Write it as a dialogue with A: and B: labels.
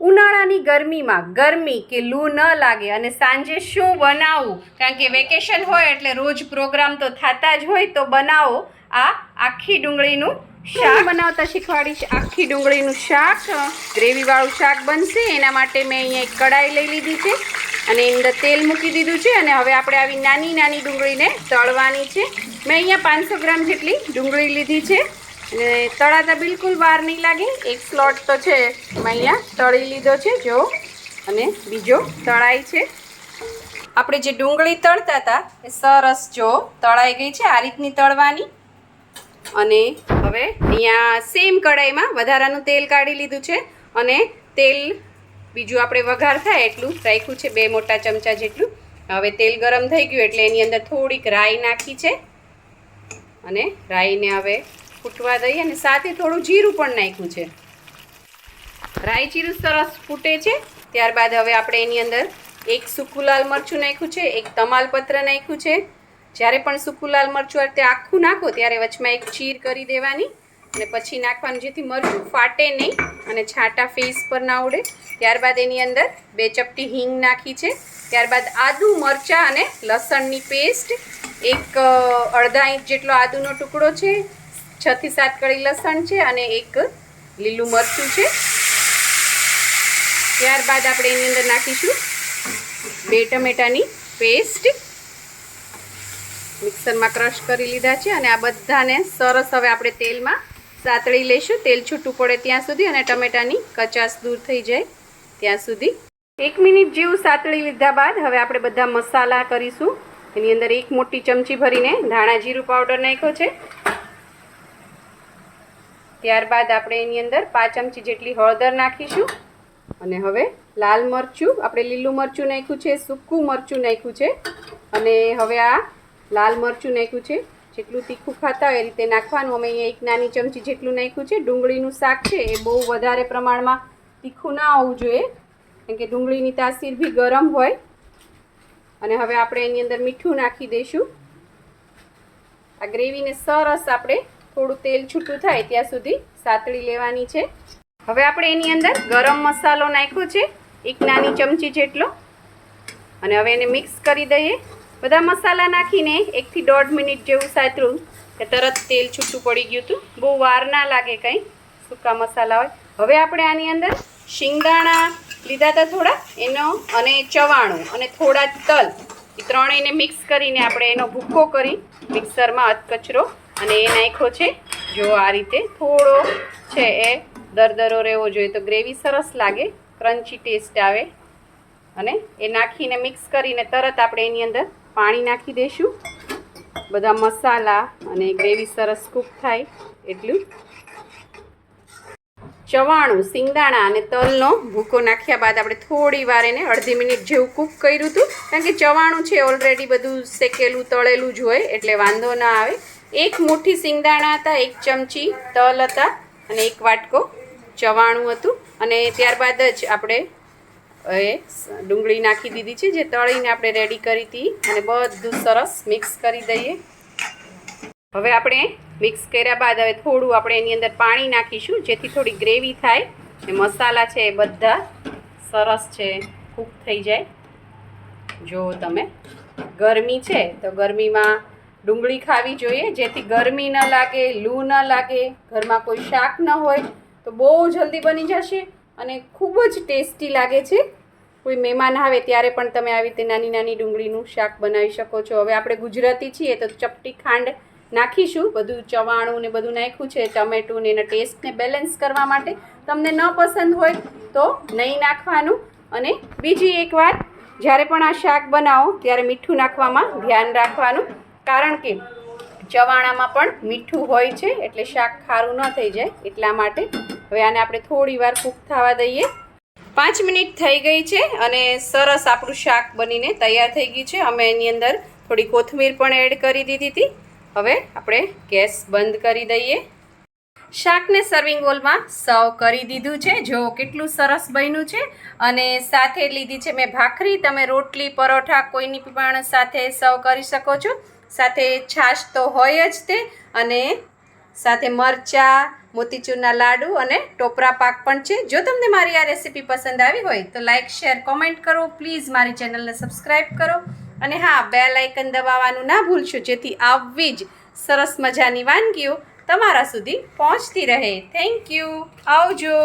A: ઉનાળાની ગરમીમાં ગરમી કે લૂ ન લાગે અને સાંજે શું બનાવવું, કારણ કે વેકેશન હોય એટલે રોજ પ્રોગ્રામ તો થતા જ હોય, તો બનાવો આ આખી ડુંગળીનું શાક બનાવતા શીખવાડીશ. આખી ડુંગળીનું શાક, ગ્રેવીવાળું શાક બનશે. એના માટે મેં અહીંયા એક કડાઈ લઈ લીધી છે અને એની અંદર તેલ મૂકી દીધું છે અને હવે આપણે આવી નાની નાની ડુંગળીને તળવાની છે. મેં અહીંયા 500 ગ્રામ જેટલી ડુંગળી લીધી છે અને તળાતા બિલકુલ વાર નહીં લાગે. એક સ્લોટ તો છે એમાં અહીંયા તળી લીધો છે જો, અને બીજો તળાઈ છે. આપણે જે ડુંગળી તળતા હતા એ સરસ જો તળાઈ ગઈ છે. આ રીતની તળવાની. અને હવે અહીંયા સેમ કડાઈમાં વધારાનું તેલ કાઢી લીધું છે અને તેલ બીજું આપણે વઘાર થાય એટલું રાખ્યું છે, 2 મોટા ચમચા જેટલું. હવે તેલ ગરમ થઈ ગયું એટલે એની અંદર થોડીક રાઈ નાખી છે અને રાઈને હવે ફૂટવા દઈએ અને સાથે થોડું જીરું પણ નાખ્યું છે. રાઈ જીરું સરસ ફૂટે છે ત્યારબાદ હવે આપણે એની અંદર એક સૂકું લાલ મરચું નાખ્યું છે, એક તમાલપત્ર નાખ્યું છે. જ્યારે પણ સૂકું લાલ મરચું તે આખું નાખો ત્યારે વચમાં એક ચીર કરી દેવાની અને પછી નાખવાનું, જેથી મરચું ફાટે નહીં અને છાંટા ફેસ પર ના ઉડે. ત્યારબાદ એની અંદર 2 ચપટી હિંગ નાખી છે. ત્યારબાદ આદુ, મરચાં અને લસણની પેસ્ટ, એક અડધા ઇંચ જેટલો આદુનો ટુકડો છે, 6 થી 7 કળી લસણ છે અને એક લીલું મરચું છે. ત્યારબાદ આપણે એની અંદર નાખીશું 2 ટમેટાની પેસ્ટ, મિક્સરમાં ક્રશ કરી લીધા છે અને આ બધાને સરસ હવે આપણે તેલમાં સાતળી લઈશું, તેલ છૂટું પડે ત્યાં સુધી અને ટમેટાની કચાશ દૂર થઈ જાય ત્યાં સુધી. 1 મિનિટ જેવું સાતળી લીધા બાદ હવે આપણે બધા મસાલા કરીશું. એની અંદર 1 મોટી ચમચી ભરીને ધાણા જીરું પાવડર નાખ્યો છે. ત્યારબાદ આપણે એની અંદર 5 ચમચી જેટલી હળદર નાખીશું અને હવે લાલ મરચું, આપણે લીલું મરચું નાખ્યું છે, સૂકું મરચું નાખ્યું છે અને હવે આ લાલ મરચું નાખ્યું છે. જેટલું તીખું ખાતા હોય એ રીતે નાખવાનું. અમે અહીંયા 1 નાની ચમચી જેટલું નાખ્યું છે. ડુંગળીનું શાક છે એ બહુ વધારે પ્રમાણમાં તીખું ના હોવું જોઈએ, કેમ કે ડુંગળીની તાસીર બી ગરમ હોય. અને હવે આપણે એની અંદર મીઠું નાખી દઈશું. આ ગ્રેવીને સરસ આપણે થોડું તેલ છૂટું થાય ત્યાં સુધી સાતળી લેવાની છે. હવે આપણે એની અંદર ગરમ મસાલો નાખ્યો છે 1 નાની ચમચી જેટલો અને હવે એને મિક્સ કરી દઈએ. બધા મસાલા નાખીને 1 થી 1.5 મિનિટ જેવું સાતળું કે તરત તેલ છૂટું પડી ગયું હતું. બહુ વાર ના લાગે કંઈ, સૂકા મસાલા હોય. હવે આપણે આની અંદર શિંગદાણા લીધા હતા થોડા, એનો અને ચવાણું અને થોડા તલ, એ ત્રણેયને મિક્સ કરીને આપણે એનો ભૂકો કરી મિક્સરમાં અધકચરો અને એ નાખ્યો છે. જો આ રીતે થોડો છે એ દરદરો રહેવો જોઈએ તો ગ્રેવી સરસ લાગે, ક્રન્ચી ટેસ્ટ આવે. અને એ નાખીને મિક્સ કરીને તરત આપણે એની અંદર પાણી નાખી દઈશું. બધા મસાલા અને ગ્રેવી સરસ કૂક થાય એટલું. ચવાણું, સિંગદાણા અને તલનો ભૂકો નાખ્યા બાદ આપણે થોડી વાર એને અડધી મિનિટ જેવું કૂક કર્યું હતું, કારણ કે ચવાણું છે ઓલરેડી બધું શેકેલું તળેલું જ હોય એટલે વાંધો ના આવે. 1 મુઠ્ઠી સિંગદાણા હતા, 1 ચમચી તલ હતા અને 1 વાટકો ચવાણું હતું. અને ત્યારબાદ જ આપણે એ ડુંગળી નાખી દીધી છે જે તળીને આપણે રેડી કરી હતી અને બધું સરસ મિક્સ કરી દઈએ. હવે આપણે મિક્સ કર્યા બાદ હવે થોડું આપણે એની અંદર પાણી નાખીશું જેથી થોડી ગ્રેવી થાય અને મસાલા છે એ બધા સરસ છે કૂક થઈ જાય. જો તમે, ગરમી છે તો ગરમીમાં ડુંગળી ખાવી જોઈએ જેથી ગરમી ન લાગે, લૂ ન લાગે. ઘરમાં કોઈ શાક ન હોય તો બહુ જલ્દી બની જશે અને ખૂબ જ ટેસ્ટી લાગે છે. કોઈ મહેમાન આવે ત્યારે પણ તમે આવી રીતે નાની નાની ડુંગળીનું શાક બનાવી શકો છો. હવે આપણે ગુજરાતી છીએ તો ચપટી ખાંડ નાખીશું. બધું ચવાણું ને બધું નાખ્યું છે, ટમેટું ને એના ટેસ્ટને બેલેન્સ કરવા માટે. તમને ન પસંદ હોય તો નહીં નાખવાનું. અને બીજી એક વાત, જ્યારે પણ આ શાક બનાવો ત્યારે મીઠું નાખવામાં ધ્યાન રાખવાનું, કારણ કે ચવાણામાં પણ મીઠું હોય છે એટલે શાક ખારું ન થઈ જાય એટલા માટે. હવે આને આપણે થોડી વાર કૂક થવા દઈએ. 5 મિનિટ થઈ ગઈ છે અને સરસ આપણું શાક બનીને તૈયાર થઈ ગયું છે. અમે એની અંદર થોડી કોથમીર પણ એડ કરી દીધી હતી. હવે આપણે ગેસ બંધ કરી દઈએ. શાકને સર્વિંગ બોલમાં સર્વ કરી દીધું છે. જો કેટલું સરસ બન્યું છે. અને સાથે લીધી છે મેં ભાખરી. તમે રોટલી, પરોઠા કોઈની પણ સાથે સર્વ કરી શકો છો. સાથે છાશ તો હોય જ તે, અને સાથે મરચાં મોતીચૂરના લાડુ અને ટોપરા પાક પણ છે. જો તમને મારી આ રેસીપી પસંદ આવી હોય તો લાઇક શેર કોમેન્ટ કરો. પ્લીઝ મારી ચેનલને સબસ્ક્રાઈબ કરો અને હા, બેલ આઇકન દબાવવાનું ના ભૂલશો, જેથી આવી જ સરસ મજાની વાનગીઓ તમારા સુધી પહોંચતી રહે. Thank you. આવજો.